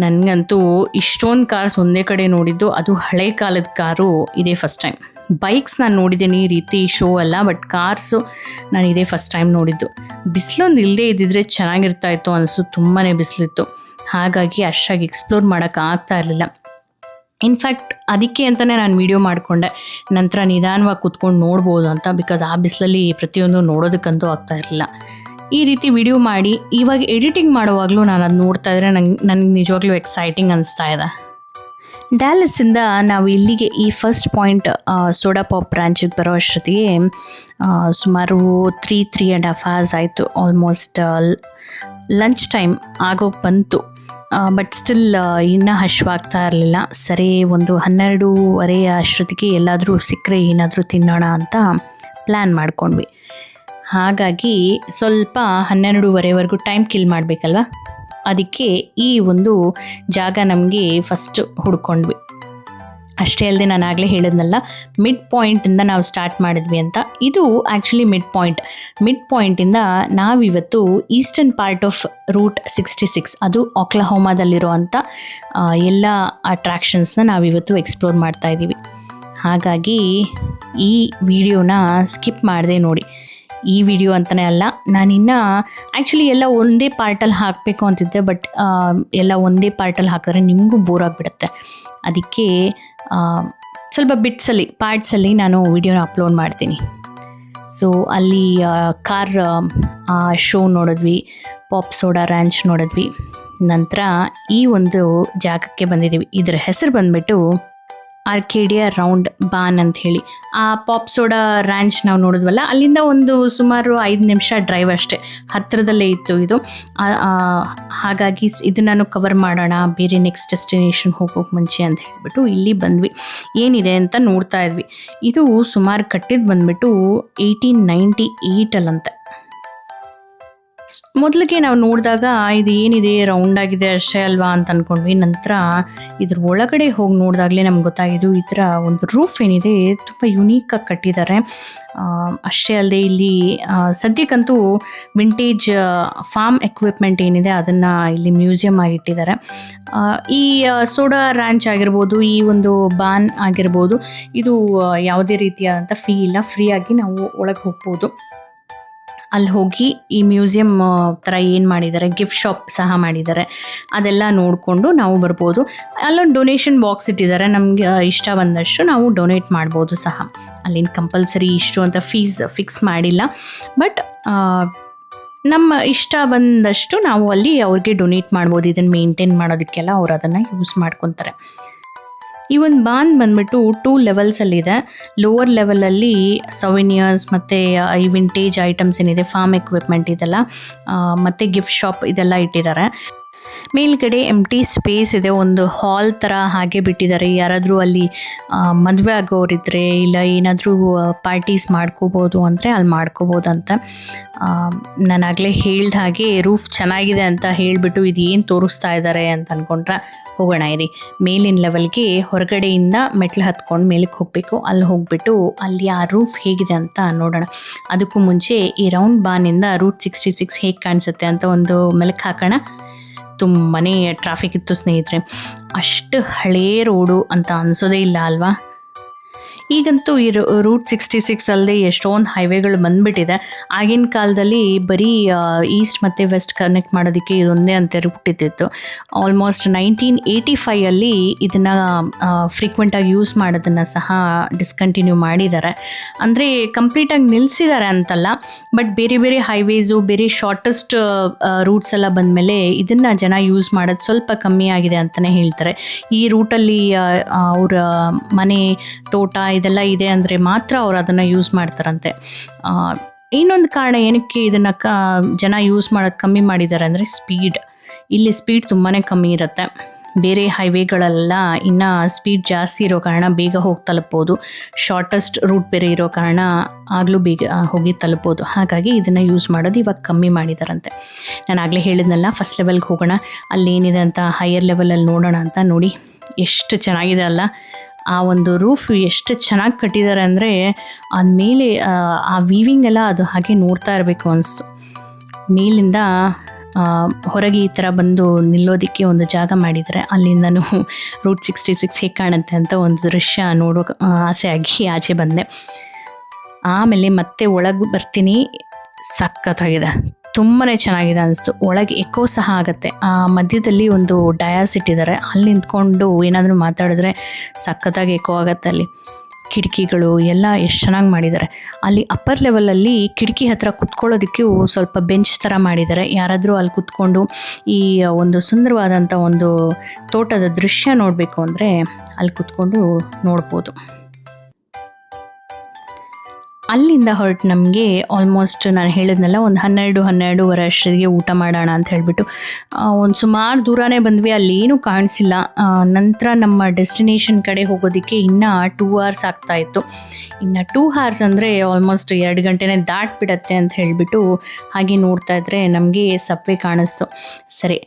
Speaker 1: ನನಗಂತೂ ಇಷ್ಟೊಂದು ಕಾರ್ಸ್ ಒಂದೇ ಕಡೆ ನೋಡಿದ್ದು, ಅದು ಹಳೆ ಕಾಲದ ಕಾರು ಇದೇ ಫಸ್ಟ್ ಟೈಮ್. ಬೈಕ್ಸ್ ನಾನು ನೋಡಿದ್ದೀನಿ ಈ ರೀತಿ ಶೋ ಎಲ್ಲ, ಬಟ್ ಕಾರ್ಸು ನಾನು ಇದೇ ಫಸ್ಟ್ ಟೈಮ್ ನೋಡಿದ್ದು. ಬಿಸಿಲೊಂದು ಇಲ್ಲದೆ ಇದ್ದಿದ್ರೆ ಚೆನ್ನಾಗಿರ್ತಾ ಇತ್ತು ಅನಿಸ್ತು. ತುಂಬಾ ಬಿಸಿಲಿತ್ತು, ಹಾಗಾಗಿ ಅಷ್ಟಾಗಿ ಎಕ್ಸ್ಪ್ಲೋರ್ ಮಾಡೋಕ್ಕಾಗ್ತಾ ಇರಲಿಲ್ಲ. ಇನ್ಫ್ಯಾಕ್ಟ್ ಅದಕ್ಕೆ ಅಂತಲೇ ನಾನು ವೀಡಿಯೋ ಮಾಡಿಕೊಂಡೆ, ನಂತರ ನಿಧಾನವಾಗಿ ಕೂತ್ಕೊಂಡು ನೋಡ್ಬೋದು ಅಂತ. ಬಿಕಾಸ್ ಆ ಬಿಸಿಲಲ್ಲಿ ಪ್ರತಿಯೊಂದು ನೋಡೋದಕ್ಕಂತೂ ಆಗ್ತಾ ಇರಲಿಲ್ಲ. ಈ ರೀತಿ ವಿಡಿಯೋ ಮಾಡಿ ಇವಾಗ ಎಡಿಟಿಂಗ್ ಮಾಡುವಾಗಲೂ ನಾನು ಅದು ನೋಡ್ತಾ ಇದ್ದರೆ ನನಗೆ ನಿಜವಾಗ್ಲೂ ಎಕ್ಸೈಟಿಂಗ್ ಅನಿಸ್ತಾ ಇದೆ. ಡ್ಯಾಲಸ್ಸಿಂದ ನಾವು ಇಲ್ಲಿಗೆ ಈ ಫಸ್ಟ್ ಪಾಯಿಂಟ್ ಸೋಡಾ ಪಾಪ್ ಬ್ರಾಂಚಿಗೆ ಬರೋ ಅಷ್ಟೊತ್ತಿಗೆ ಸುಮಾರು 3.5 hours ಆಯಿತು. ಆಲ್ಮೋಸ್ಟ್ ಲಂಚ್ ಟೈಮ್ ಆಗೋಗಿ ಬಂತು, ಬಟ್ ಸ್ಟಿಲ್ ಇನ್ನೂ ಹಶ್ವಾಗ್ತಾ ಇರಲಿಲ್ಲ. ಸರಿ ಒಂದು 12:30 ಅಷ್ಟೊತ್ತಿಗೆ ಎಲ್ಲಾದರೂ ಸಿಕ್ಕರೆ ಏನಾದರೂ ತಿನ್ನೋಣ ಅಂತ ಪ್ಲ್ಯಾನ್ ಮಾಡ್ಕೊಂಡ್ವಿ. ಹಾಗಾಗಿ ಸ್ವಲ್ಪ 12:30ವರೆಗೂ ಟೈಮ್ ಕಿಲ್ ಮಾಡಬೇಕಲ್ವ, ಅದಕ್ಕೆ ಈ ಒಂದು ಜಾಗ ನಮಗೆ ಫಸ್ಟ್ ಹುಡ್ಕೊಂಡ್ವಿ. ಅಷ್ಟೇ ಅಲ್ಲದೆ ನಾನು ಆಗಲೇ ಹೇಳಿದ್ನಲ್ಲ, ಮಿಡ್ ಪಾಯಿಂಟಿಂದ ನಾವು ಸ್ಟಾರ್ಟ್ ಮಾಡಿದ್ವಿ ಅಂತ. ಇದು ಆ್ಯಕ್ಚುಲಿ ಮಿಡ್ ಪಾಯಿಂಟಿಂದ ನಾವಿವತ್ತು ಈಸ್ಟರ್ನ್ ಪಾರ್ಟ್ ಆಫ್ ರೂಟ್ 66, ಅದು ಒಕ್ಲಹೋಮಾದಲ್ಲಿರುವಂಥ ಎಲ್ಲ ಅಟ್ರಾಕ್ಷನ್ಸ್ನ ನಾವಿವತ್ತು ಎಕ್ಸ್ಪ್ಲೋರ್ ಮಾಡ್ತಾ ಇದ್ದೀವಿ. ಹಾಗಾಗಿ ಈ ವಿಡಿಯೋನ ಸ್ಕಿಪ್ ಮಾಡದೆ ನೋಡಿ. ಈ ವಿಡಿಯೋ ಅಂತಲೇ ಅಲ್ಲ, ನಾನಿನ್ನು ಆ್ಯಕ್ಚುಲಿ ಎಲ್ಲ ಒಂದೇ ಪಾರ್ಟಲ್ಲಿ ಹಾಕಬೇಕು ಅಂತಿದ್ದೆ, ಬಟ್ ಎಲ್ಲ ಒಂದೇ ಪಾರ್ಟಲ್ಲಿ ಹಾಕಿದ್ರೆ ನಿಮಗೂ ಬೋರ್ ಆಗಿಬಿಡುತ್ತೆ. ಅದಕ್ಕೆ ಸ್ವಲ್ಪ ಪಾರ್ಟ್ಸಲ್ಲಿ ನಾನು ವಿಡಿಯೋನ ಅಪ್ಲೋಡ್ ಮಾಡ್ತೀನಿ. ಸೊ ಅಲ್ಲಿ ಕಾರ್ ಶೋ ನೋಡಿದ್ವಿ, ಪಾಪ್ ಸೋಡಾ ರ್ಯಾಂಚ್ ನೋಡಿದ್ವಿ. ನಂತರ ಈ ಒಂದು ಜಾಗಕ್ಕೆ ಬಂದಿದ್ದೀವಿ. ಇದರ ಹೆಸರು ಬಂದುಬಿಟ್ಟು ಆರ್ಕೇಡಿಯಾ ರೌಂಡ್ ಬಾನ್ ಅಂತ ಹೇಳಿ. ಆ ಪಾಪ್ ಸೋಡಾ ರ್ಯಾಂಚ್ ನಾವು ನೋಡಿದ್ವಲ್ಲ, ಅಲ್ಲಿಂದ ಒಂದು ಸುಮಾರು 5 ನಿಮಿಷ ಡ್ರೈವ್ ಅಷ್ಟೇ, ಹತ್ತಿರದಲ್ಲೇ ಇತ್ತು ಇದು. ಹಾಗಾಗಿ ಇದನ್ನು ಕವರ್ ಮಾಡೋಣ ಬೇರೆ ನೆಕ್ಸ್ಟ್ ಡೆಸ್ಟಿನೇಷನ್ ಹೋಗೋಕೆ ಮುಂಚೆ ಅಂತ ಹೇಳಿಬಿಟ್ಟು ಇಲ್ಲಿ ಬಂದ್ವಿ. ಏನಿದೆ ಅಂತ ನೋಡ್ತಾ ಇದ್ವಿ. ಇದು ಸುಮಾರು ಕಟ್ಟಿದ್ದು ಬಂದುಬಿಟ್ಟು 1898 ಮೊದಲಿಗೆ ನಾವು ನೋಡಿದಾಗ ಇದು ಏನಿದೆ ರೌಂಡ್ ಆಗಿದೆ ಅಷ್ಟೇ ಅಲ್ವಾ ಅಂತ ಅಂದ್ಕೊಂಡ್ವಿ. ನಂತರ ಇದ್ರ ಒಳಗಡೆ ಹೋಗಿ ನೋಡಿದಾಗಲೇ ನಮ್ಗೆ ಗೊತ್ತಾಗಿದ್ದು ಈ ಥರ ಒಂದು ರೂಫ್ ಏನಿದೆ ತುಂಬ ಯುನೀಕಾಗಿ ಕಟ್ಟಿದ್ದಾರೆ. ಅಷ್ಟೇ ಅಲ್ಲದೆ ಇಲ್ಲಿ ಸದ್ಯಕ್ಕಂತೂ ವಿಂಟೇಜ್ ಫಾರ್ಮ್ ಎಕ್ವಿಪ್ಮೆಂಟ್ ಏನಿದೆ ಅದನ್ನು ಇಲ್ಲಿ ಮ್ಯೂಸಿಯಮ್ ಆಗಿಟ್ಟಿದ್ದಾರೆ. ಈ ಸೋಡಾ ರ್ಯಾಂಚ್ ಆಗಿರ್ಬೋದು, ಈ ಒಂದು ಬಾನ್ ಆಗಿರ್ಬೋದು, ಇದು ಯಾವುದೇ ರೀತಿಯಾದಂಥ ಫೀ ಇಲ್ಲ, ಫ್ರೀಯಾಗಿ ನಾವು ಒಳಗೆ ಹೋಗ್ಬೋದು. ಅಲ್ಲಿ ಹೋಗಿ ಈ ಮ್ಯೂಸಿಯಮ್ ಥರ ಏನು ಮಾಡಿದ್ದಾರೆ, ಗಿಫ್ಟ್ ಶಾಪ್ ಸಹ ಮಾಡಿದ್ದಾರೆ, ಅದೆಲ್ಲ ನೋಡಿಕೊಂಡು ನಾವು ಬರ್ಬೋದು. ಅಲ್ಲೊಂದು ಡೊನೇಷನ್ ಬಾಕ್ಸ್ ಇಟ್ಟಿದ್ದಾರೆ, ನಮಗೆ ಇಷ್ಟ ಬಂದಷ್ಟು ನಾವು ಡೊನೇಟ್ ಮಾಡ್ಬೋದು ಸಹ. ಅಲ್ಲಿನ ಕಂಪಲ್ಸರಿ ಇಷ್ಟು ಅಂತ ಫೀಸ್ ಫಿಕ್ಸ್ ಮಾಡಿಲ್ಲ, ಬಟ್ ನಮ್ಮ ಇಷ್ಟ ಬಂದಷ್ಟು ನಾವು ಅಲ್ಲಿ ಅವ್ರಿಗೆ ಡೊನೇಟ್ ಮಾಡ್ಬೋದು. ಇದನ್ನು ಮೇಂಟೈನ್ ಮಾಡೋದಕ್ಕೆಲ್ಲ ಅವ್ರು ಅದನ್ನು ಯೂಸ್ ಮಾಡ್ಕೊತಾರೆ. ಈ ಒಂದು ಬಾನ್ ಬಂದ್ಬಿಟ್ಟು 2 ಲೆವೆಲ್ಸಲ್ಲಿದೆ. ಲೋವರ್ ಲೆವೆಲಲ್ಲಿ ಸೊವಿನಿಯರ್ಸ್ ಮತ್ತು ಈ ವಿಂಟೇಜ್ ಐಟಮ್ಸ್ ಏನಿದೆ, ಫಾರ್ಮ್ ಎಕ್ವಿಪ್ಮೆಂಟ್ ಇದೆಲ್ಲ, ಮತ್ತು ಗಿಫ್ಟ್ ಶಾಪ್ ಇದೆಲ್ಲ ಇಟ್ಟಿದ್ದಾರೆ. ಮೇಲ್ಗಡೆ ಎಂಟಿ ಸ್ಪೇಸ್ ಇದೆ, ಒಂದು ಹಾಲ್ ಥರ ಹಾಗೆ ಬಿಟ್ಟಿದ್ದಾರೆ. ಯಾರಾದರೂ ಅಲ್ಲಿ ಮದುವೆ ಆಗೋರಿದ್ರೆ ಇಲ್ಲ ಏನಾದರೂ ಪಾರ್ಟೀಸ್ ಮಾಡ್ಕೋಬೋದು ಅಂದರೆ ಅಲ್ಲಿ ಮಾಡ್ಕೋಬೋದಂತ. ನಾನಾಗಲೇ ಹೇಳ್ದ ಹಾಗೆ ರೂಫ್ ಚೆನ್ನಾಗಿದೆ ಅಂತ ಹೇಳಿಬಿಟ್ಟು ಇದು ಏನು ತೋರಿಸ್ತಾ ಇದ್ದಾರೆ ಅಂತ ಅಂದ್ಕೊಂಡ್ರೆ ಹೋಗೋಣ ಇರಿ. ಮೇಲಿನ ಲೆವೆಲ್ಗೆ ಹೊರಗಡೆಯಿಂದ ಮೆಟ್ಲು ಹತ್ಕೊಂಡು ಮೇಲಕ್ಕೆ ಹೋಗಬೇಕು. ಅಲ್ಲಿ ಹೋಗ್ಬಿಟ್ಟು ಅಲ್ಲಿ ಆ ರೂಫ್ ಹೇಗಿದೆ ಅಂತ ನೋಡೋಣ. ಅದಕ್ಕೂ ಮುಂಚೆ ಈ ರೌಂಡ್ ಬಾನಿಂದ ರೂಟ್ 66 ಹೇಗೆ ಕಾಣಿಸುತ್ತೆ ಅಂತ ಒಂದು ಮೆಲುಕು ಹಾಕೋಣ. ತುಂಬಾ ಟ್ರಾಫಿಕ್ ಇತ್ತು ಸ್ನೇಹಿತರೆ, ಅಷ್ಟು ಹಳೇ ರೋಡು ಅಂತ ಅನಿಸೋದೇ ಇಲ್ಲ ಅಲ್ವಾ. ಈಗಂತೂ ಈ ರೂಟ್ 66 ಅಲ್ಲದೆ ಎಷ್ಟೊಂದು ಹೈವೇಗಳು ಬಂದುಬಿಟ್ಟಿದೆ. ಆಗಿನ ಕಾಲದಲ್ಲಿ ಬರೀ ಈಸ್ಟ್ ಮತ್ತು ವೆಸ್ಟ್ ಕನೆಕ್ಟ್ ಮಾಡೋದಕ್ಕೆ ಇದೊಂದೇ ಅಂತ ರೂಟ್ ಇದ್ದಿತ್ತು. ಆಲ್ಮೋಸ್ಟ್ 1985 ಇದನ್ನು ಫ್ರೀಕ್ವೆಂಟಾಗಿ ಯೂಸ್ ಮಾಡೋದನ್ನು ಸಹ ಡಿಸ್ಕಂಟಿನ್ಯೂ ಮಾಡಿದ್ದಾರೆ. ಅಂದರೆ ಕಂಪ್ಲೀಟಾಗಿ ನಿಲ್ಲಿಸಿದ್ದಾರೆ ಅಂತಲ್ಲ, ಬಟ್ ಬೇರೆ ಬೇರೆ ಹೈವೇಸು, ಬೇರೆ ಶಾರ್ಟೆಸ್ಟ್ ರೂಟ್ಸ್ ಎಲ್ಲ ಬಂದಮೇಲೆ ಇದನ್ನು ಜನ ಯೂಸ್ ಮಾಡೋದು ಸ್ವಲ್ಪ ಕಮ್ಮಿ ಆಗಿದೆ ಅಂತಲೇ ಹೇಳ್ತಾರೆ. ಈ ರೂಟಲ್ಲಿ ಅವರ ಮನೆ, ತೋಟ ಇದೆಲ್ಲ ಇದೆ ಅಂದರೆ ಮಾತ್ರ ಅವ್ರು ಅದನ್ನು ಯೂಸ್ ಮಾಡ್ತಾರಂತೆ. ಇನ್ನೊಂದು ಕಾರಣ ಏನಕ್ಕೆ ಇದನ್ನು ಜನ ಯೂಸ್ ಮಾಡೋದು ಕಮ್ಮಿ ಮಾಡಿದ್ದಾರೆ ಅಂದರೆ ಸ್ಪೀಡ್. ಇಲ್ಲಿ ಸ್ಪೀಡ್ ತುಂಬಾ ಕಮ್ಮಿ ಇರುತ್ತೆ. ಬೇರೆ ಹೈವೇಗಳೆಲ್ಲ ಇನ್ನು ಸ್ಪೀಡ್ ಜಾಸ್ತಿ ಇರೋ ಕಾರಣ ಬೇಗ ಹೋಗಿ ತಲುಪ್ಬೋದು. ಶಾರ್ಟೆಸ್ಟ್ ರೂಟ್ ಬೇರೆ ಇರೋ ಕಾರಣ ಆಗಲೂ ಬೇಗ ಹೋಗಿ ತಲುಪ್ಬೋದು. ಹಾಗಾಗಿ ಇದನ್ನು ಯೂಸ್ ಮಾಡೋದು ಇವಾಗ ಕಮ್ಮಿ ಮಾಡಿದಾರಂತೆ. ನಾನು ಆಗಲೇ ಹೇಳಿದ್ನಲ್ಲ, ಫಸ್ಟ್ ಲೆವೆಲ್ಗೆ ಹೋಗೋಣ, ಅಲ್ಲೇನಿದೆ ಅಂತ ಹೈಯರ್ ಲೆವೆಲಲ್ಲಿ ನೋಡೋಣ ಅಂತ. ನೋಡಿ ಎಷ್ಟು ಚೆನ್ನಾಗಿದೆ ಅಲ್ಲ, ಆ ಒಂದು ರೂಫ್ ಎಷ್ಟು ಚೆನ್ನಾಗಿ ಕಟ್ಟಿದ್ದಾರೆ ಅಂದರೆ ಆದಮೇಲೆ ಆ ವೀವಿಂಗ್ ಎಲ್ಲ ಅದು ಹಾಗೆ ನೋಡ್ತಾ ಇರಬೇಕು ಅನಿಸ್ತು. ಮೇಲಿಂದ ಹೊರಗೆ ಈ ಥರ ಬಂದು ನಿಲ್ಲೋದಕ್ಕೆ ಒಂದು ಜಾಗ ಮಾಡಿದ್ದಾರೆ. ಅಲ್ಲಿಂದನೂ ರೂಟ್ 66 ಹೇಗೆ ಕಾಣುತ್ತೆ ಅಂತ ಒಂದು ದೃಶ್ಯ ನೋಡೋ ಆಸೆ ಆಗಿ ಆಚೆ ಬಂದೆ. ಆಮೇಲೆ ಮತ್ತೆ ಒಳಗೆ ಬರ್ತೀನಿ. ಸಖತ್ತಾಗಿದೆ, ತುಂಬಾ ಚೆನ್ನಾಗಿದೆ ಅನಿಸ್ತು. ಒಳಗೆ ಎಕೋ ಸಹ ಆಗುತ್ತೆ. ಆ ಮಧ್ಯದಲ್ಲಿ ಒಂದು ಡಯಾಸ್ ಇಟ್ಟಿದ್ದಾರೆ, ಅಲ್ಲಿ ನಿಂತ್ಕೊಂಡು ಏನಾದರೂ ಮಾತಾಡಿದ್ರೆ ಸಖತ್ತಾಗಿ ಎಕೋ ಆಗುತ್ತೆ. ಅಲ್ಲಿ ಕಿಟಕಿಗಳು ಎಲ್ಲ ಎಷ್ಟು ಚೆನ್ನಾಗಿ ಮಾಡಿದ್ದಾರೆ. ಅಲ್ಲಿ ಅಪ್ಪರ್ ಲೆವೆಲಲ್ಲಿ ಕಿಟಕಿ ಹತ್ರ ಕುತ್ಕೊಳ್ಳೋದಕ್ಕೆ ಸ್ವಲ್ಪ ಬೆಂಚ್ ಥರ ಮಾಡಿದ್ದಾರೆ. ಯಾರಾದರೂ ಅಲ್ಲಿ ಕುತ್ಕೊಂಡು ಈ ಒಂದು ಸುಂದರವಾದಂಥ ಒಂದು ತೋಟದ ದೃಶ್ಯ ನೋಡಬೇಕು ಅಂದರೆ ಅಲ್ಲಿ ಕುತ್ಕೊಂಡು ನೋಡ್ಬೋದು. ಅಲ್ಲಿಂದ ಹೊರಟು ನಮಗೆ ಆಲ್ಮೋಸ್ಟ್ ನಾನು ಹೇಳಿದ್ನಲ್ಲ, ಒಂದು 12-12:30 ಅಷ್ಟೊತ್ತಿಗೆ ಊಟ ಮಾಡೋಣ ಅಂತ ಹೇಳಿಬಿಟ್ಟು ಒಂದು ಸುಮಾರು ದೂರನೇ ಬಂದ್ವಿ. ಅಲ್ಲೇನೂ ಕಾಣಿಸಿಲ್ಲ. ನಂತರ ನಮ್ಮ ಡೆಸ್ಟಿನೇಷನ್ ಕಡೆ ಹೋಗೋದಕ್ಕೆ ಇನ್ನೂ 2 hours ಆಗ್ತಾಯಿತ್ತು. ಇನ್ನು 2 hours ಅಂದರೆ ಆಲ್ಮೋಸ್ಟ್ 2 ಗಂಟೆನೇ ದಾಟ್ಬಿಡತ್ತೆ ಅಂತ ಹೇಳಿಬಿಟ್ಟು ಹಾಗೆ ನೋಡ್ತಾ ಇದ್ದರೆ ನಮಗೆ ಸಬ್ವೆ ಕಾಣಿಸ್ತು. ಸರಿ,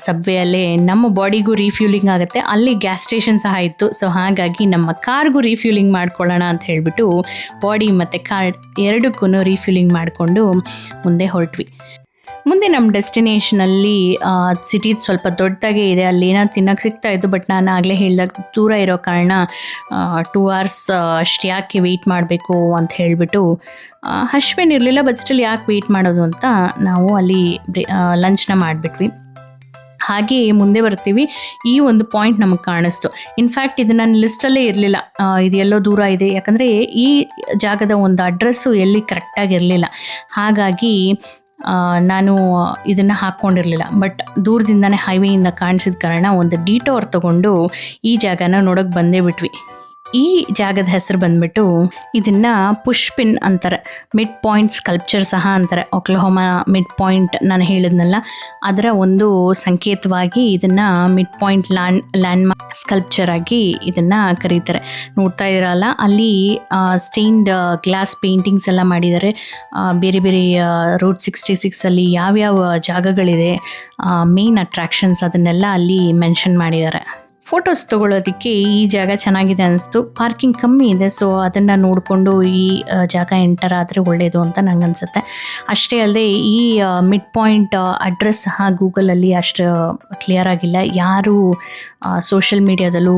Speaker 1: ಸಬ್ವೆಯಲ್ಲೇ ನಮ್ಮ ಬಾಡಿಗೂ ರೀಫ್ಯೂಲಿಂಗ್ ಆಗುತ್ತೆ. ಅಲ್ಲಿ ಗ್ಯಾಸ್ ಸ್ಟೇಷನ್ ಸಹ ಇತ್ತು. ಸೊ ಹಾಗಾಗಿ ನಮ್ಮ ಕಾರ್ಗೂ ರೀಫ್ಯೂಲಿಂಗ್ ಮಾಡ್ಕೊಳ್ಳೋಣ ಅಂತ ಹೇಳಿಬಿಟ್ಟು ಬಾಡಿ ಮತ್ತು ಕಾರ್ ಎರಡಕ್ಕೂ ರೀಫಿಲ್ಲಿಂಗ್ ಮಾಡಿಕೊಂಡು ಮುಂದೆ ಹೊರಟ್ವಿ. ಮುಂದೆ ನಮ್ಮ ಡೆಸ್ಟಿನೇಷನಲ್ಲಿ ಸಿಟಿ ಸ್ವಲ್ಪ ದೊಡ್ಡದಾಗೇ ಇದೆ. ಅಲ್ಲಿ ಏನೋ ತಿನ್ನೋಕ್ಕೆ ಸಿಗ್ತಾಯಿತ್ತು. ಬಟ್ ನಾನು ಆಗಲೇ ಹೇಳಿದಾಗ ದೂರ ಇರೋ ಕಾರಣ 2 hours ಅಷ್ಟು ಯಾಕೆ ವೆಯ್ಟ್ ಮಾಡಬೇಕು ಅಂತ ಹೇಳಿಬಿಟ್ಟು ಹಶ್ವೇನಿರಲಿಲ್ಲ. ಬಟ್ ಸ್ಟಿಲ್ ಯಾಕೆ ವೆಯ್ಟ್ ಮಾಡೋದು ಅಂತ ನಾವು ಅಲ್ಲಿ ಲಂಚ್ನ ಮಾಡಿಬಿಟ್ವಿ. ಹಾಗೆ ಮುಂದೆ ಬರ್ತೀವಿ. ಈ ಒಂದು ಪಾಯಿಂಟ್ ನಮಗೆ ಕಾಣಿಸ್ತು. ಇನ್ಫ್ಯಾಕ್ಟ್ ಇದು ನನ್ನ ಲಿಸ್ಟಲ್ಲೇ ಇರಲಿಲ್ಲ, ಇದು ಎಲ್ಲೋ ದೂರ ಇದೆ. ಯಾಕಂದರೆ ಈ ಜಾಗದ ಒಂದು ಅಡ್ರೆಸ್ಸು ಎಲ್ಲಿ ಕರೆಕ್ಟಾಗಿರಲಿಲ್ಲ. ಹಾಗಾಗಿ ನಾನು ಇದನ್ನು ಹಾಕ್ಕೊಂಡಿರಲಿಲ್ಲ. ಬಟ್ ದೂರದಿಂದನೇ ಹೈವೇಯಿಂದ ಕಾಣಿಸಿದ ಕಾರಣ ಒಂದು ಡಿಟೋರ್ ತೊಗೊಂಡು ಈ ಜಾಗನ ನೋಡೋಕ್ಕೆ ಬಂದೇ ಬಿಟ್ವಿ. ಈ ಜಾಗದ ಹೆಸರು ಬಂದ್ಬಿಟ್ಟು ಇದನ್ನು ಪುಷ್ಪಿನ್ ಅಂತಾರೆ. ಮಿಡ್ ಪಾಯಿಂಟ್ ಸ್ಕಲ್ಪ್ಚರ್ ಸಹ ಅಂತಾರೆ. ಒಕ್ಲಹೋಮಾ ಮಿಡ್ ಪಾಯಿಂಟ್ ನಾನು ಹೇಳಿದ್ನಲ್ಲ, ಅದರ ಒಂದು ಸಂಕೇತವಾಗಿ ಇದನ್ನು ಮಿಡ್ ಪಾಯಿಂಟ್ ಲ್ಯಾಂಡ್ಮಾರ್ಕ್ ಸ್ಕಲ್ಪ್ಚರ್ ಆಗಿ ಇದನ್ನು ಕರೀತಾರೆ. ನೋಡ್ತಾ ಇರಲ್ಲ, ಅಲ್ಲಿ ಸ್ಟೇನ್ಡ್ ಗ್ಲಾಸ್ ಪೇಂಟಿಂಗ್ಸ್ ಎಲ್ಲ ಮಾಡಿದ್ದಾರೆ. ಬೇರೆ ಬೇರೆ ರೂಟ್ 66ಅಲ್ಲಿ ಯಾವ್ಯಾವ ಜಾಗಗಳಿದೆ, ಮೇನ್ ಅಟ್ರಾಕ್ಷನ್ಸ್, ಅದನ್ನೆಲ್ಲ ಅಲ್ಲಿ ಮೆನ್ಷನ್ ಮಾಡಿದ್ದಾರೆ. ಫೋಟೋಸ್ ತೊಗೊಳ್ಳೋದಕ್ಕೆ ಈ ಜಾಗ ಚೆನ್ನಾಗಿದೆ ಅನ್ನಿಸ್ತು. ಪಾರ್ಕಿಂಗ್ ಕಮ್ಮಿ ಇದೆ, ಸೊ ಅದನ್ನು ನೋಡಿಕೊಂಡು ಈ ಜಾಗ ಎಂಟರ್ ಆದರೆ ಒಳ್ಳೆಯದು ಅಂತ ನಂಗೆ ಅನಿಸುತ್ತೆ. ಅಷ್ಟೇ ಅಲ್ಲದೆ ಈ ಮಿಡ್ ಪಾಯಿಂಟ್ ಅಡ್ರೆಸ್ ಸಹ ಗೂಗಲಲ್ಲಿ ಅಷ್ಟು ಕ್ಲಿಯರ್ ಆಗಿಲ್ಲ. ಯಾರೂ ಸೋಷಿಯಲ್ ಮೀಡಿಯಾದಲ್ಲೂ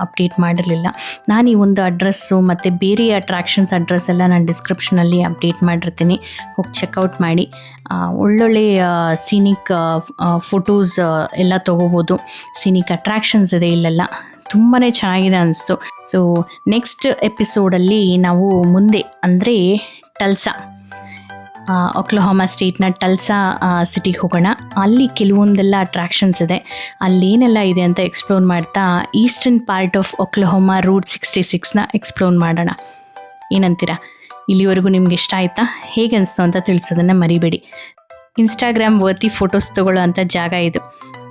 Speaker 1: ಅಪ್ಡೇಟ್ ಮಾಡಿರಲಿಲ್ಲ. ನಾನು ಈ ಒಂದು ಅಡ್ರೆಸ್ಸು ಮತ್ತು ಬೇರೆ ಅಟ್ರಾಕ್ಷನ್ಸ್ ಅಡ್ರೆಸ್ ಎಲ್ಲ ನಾನು ಡಿಸ್ಕ್ರಿಪ್ಷನಲ್ಲಿ ಅಪ್ಡೇಟ್ ಮಾಡಿರ್ತೀನಿ, ಹೋಗಿ ಚೆಕ್ಔಟ್ ಮಾಡಿ. ಒಳ್ಳೊಳ್ಳೆ ಸೀನಿಕ್ ಫೋಟೋಸ್ ಎಲ್ಲ ತೊಗೋಬೋದು. ಸೀನಿಕ್ ಅಟ್ರಾಕ್ಷನ್ಸ್ ಇದೆ ಇಲ್ಲೆಲ್ಲ, ತುಂಬಾ ಚೆನ್ನಾಗಿದೆ ಅನಿಸ್ತು. ಸೊ ನೆಕ್ಸ್ಟ್ ಎಪಿಸೋಡಲ್ಲಿ ನಾವು ಮುಂದೆ ಅಂದರೆ ಟಲ್ಸಾ, ಒಕ್ಲಹೋಮಾ ಸ್ಟೇಟ್ನ ಟಲ್ಸಾ ಸಿಟಿಗೆ ಹೋಗೋಣ. ಅಲ್ಲಿ ಕೆಲವೊಂದೆಲ್ಲ ಅಟ್ರಾಕ್ಷನ್ಸ್ ಇದೆ, ಅಲ್ಲೇನೆಲ್ಲ ಇದೆ ಅಂತ ಎಕ್ಸ್ಪ್ಲೋರ್ ಮಾಡ್ತಾ eastern part of Oklahoma route 66ನ ಎಕ್ಸ್ಪ್ಲೋರ್ ಮಾಡೋಣ. ಏನಂತೀರಾ? ಇಲ್ಲಿವರೆಗೂ ನಿಮ್ಗೆ ಇಷ್ಟ ಆಯಿತಾ? ಹೇಗೆ ಅನಿಸ್ತು ಅಂತ ತಿಳಿಸೋದನ್ನು ಮರಿಬೇಡಿ. ಇನ್ಸ್ಟಾಗ್ರಾಮ್ ವರ್ತಿ ಫೋಟೋಸ್ ತೊಗೊಳ್ಳೋ ಅಂಥ ಜಾಗ ಇದು.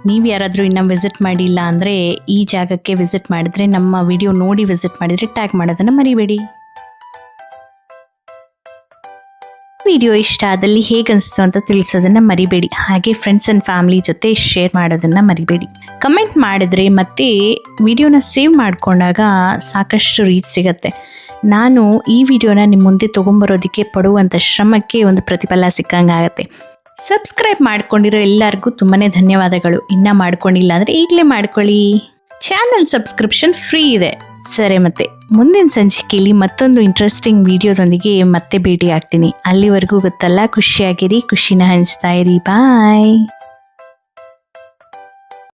Speaker 1: ನೀವು ಯಾರಾದರೂ ಇನ್ನೂ ವಿಸಿಟ್ ಮಾಡಿಲ್ಲ ಅಂದರೆ ಈ ಜಾಗಕ್ಕೆ ವಿಸಿಟ್ ಮಾಡಿದ್ರೆ, ನಮ್ಮ ವಿಡಿಯೋ ನೋಡಿ ವಿಸಿಟ್ ಮಾಡಿದರೆ ಟ್ಯಾಗ್ ಮಾಡೋದನ್ನು ಮರಿಬೇಡಿ. ವಿಡಿಯೋ ಇಷ್ಟ ಆದಲ್ಲಿ ಹೇಗೆ ಅನಿಸ್ತು ಅಂತ ತಿಳಿಸೋದನ್ನು ಮರಿಬೇಡಿ. ಹಾಗೆ ಫ್ರೆಂಡ್ಸ್ ಆ್ಯಂಡ್ ಫ್ಯಾಮಿಲಿ ಜೊತೆ ಶೇರ್ ಮಾಡೋದನ್ನು ಮರಿಬೇಡಿ. ಕಮೆಂಟ್ ಮಾಡಿದ್ರೆ ಮತ್ತು ವಿಡಿಯೋನ ಸೇವ್ ಮಾಡಿಕೊಂಡಾಗ ಸಾಕಷ್ಟು ರೀಚ್ ಸಿಗುತ್ತೆ. ನಾನು ಈ ವಿಡಿಯೋನ ನಿಮ್ಮ ಮುಂದೆ ತೊಗೊಂಬರೋದಕ್ಕೆ ಪಡುವಂಥ ಶ್ರಮಕ್ಕೆ ಒಂದು ಪ್ರತಿಫಲ ಸಿಕ್ಕಂಗಾಗತ್ತೆ. ಸಬ್ಸ್ಕ್ರೈಬ್ ಮಾಡ್ಕೊಂಡಿರೋ ಎಲ್ಲರಿಗೂ ತುಂಬಾ ಧನ್ಯವಾದಗಳು. ಇನ್ನೂ ಮಾಡ್ಕೊಂಡಿಲ್ಲ ಅಂದರೆ ಈಗಲೇ ಮಾಡ್ಕೊಳ್ಳಿ. ಚಾನಲ್ ಸಬ್ಸ್ಕ್ರಿಪ್ಷನ್ ಫ್ರೀ ಇದೆ. ಸರಿ, ಮತ್ತೆ ಮುಂದಿನ ಸಂಚಿಕೆಯಲ್ಲಿ ಮತ್ತೊಂದು ಇಂಟ್ರೆಸ್ಟಿಂಗ್ ವಿಡಿಯೋದೊಂದಿಗೆ ಮತ್ತೆ ಭೇಟಿ ಆಗ್ತೀನಿ. ಅಲ್ಲಿವರೆಗೂ ಗೊತ್ತಲ್ಲ, ಖುಷಿಯಾಗಿರಿ, ಖುಷಿನ ಹಂಚ್ತಾ ಇರಿ. ಬಾಯ್.